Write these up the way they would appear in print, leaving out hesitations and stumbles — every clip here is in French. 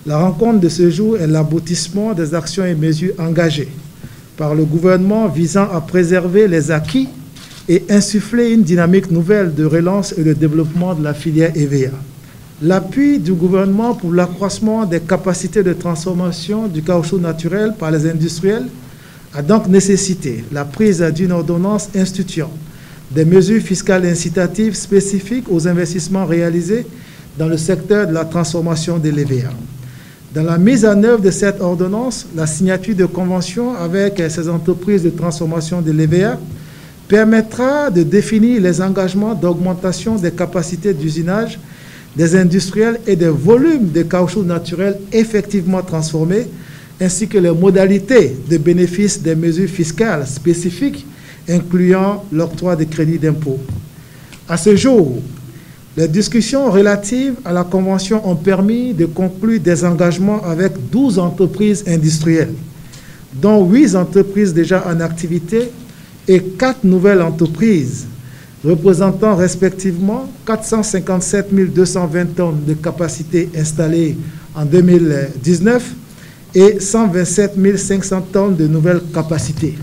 La rencontre de ce jour est l'aboutissement des actions et mesures engagées par le gouvernement visant à préserver les acquis et insuffler une dynamique nouvelle de relance et de développement de la filière EVA. L'appui du gouvernement pour l'accroissement des capacités de transformation du caoutchouc naturel par les industriels a donc nécessité la prise d'une ordonnance instituant des mesures fiscales incitatives spécifiques aux investissements réalisés dans le secteur de la transformation de l'EVA. Dans la mise en œuvre de cette ordonnance, la signature de conventions avec ces entreprises de transformation de l'EVA permettra de définir les engagements d'augmentation des capacités d'usinage des industriels et des volumes de caoutchouc naturel effectivement transformés, ainsi que les modalités de bénéfice des mesures fiscales spécifiques, incluant l'octroi de crédits d'impôt. À ce jour, les discussions relatives à la Convention ont permis de conclure des engagements avec 12 entreprises industrielles, dont 8 entreprises déjà en activité et 4 nouvelles entreprises, représentant respectivement 457 220 tonnes de capacité installées en 2019 et 127 500 tonnes de nouvelles capacités.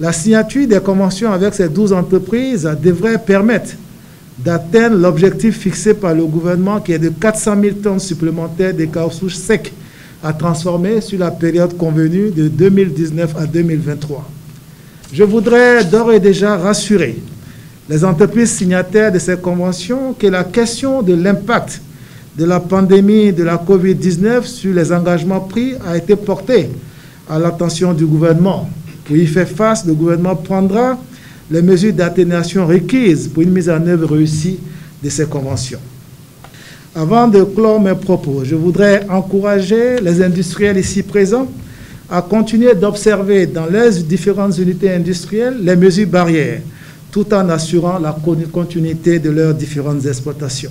La signature des conventions avec ces 12 entreprises devrait permettre d'atteindre l'objectif fixé par le gouvernement qui est de 400 000 tonnes supplémentaires de caoutchouc sec à transformer sur la période convenue de 2019 à 2023. Je voudrais d'ores et déjà rassurer les entreprises signataires de ces conventions que la question de l'impact de la pandémie de la COVID-19 sur les engagements pris a été portée à l'attention du gouvernement. Pour y faire face, le gouvernement prendra les mesures d'atténuation requises pour une mise en œuvre réussie de ces conventions. Avant de clore mes propos, je voudrais encourager les industriels ici présents à continuer d'observer dans leurs différentes unités industrielles les mesures barrières, tout en assurant la continuité de leurs différentes exploitations.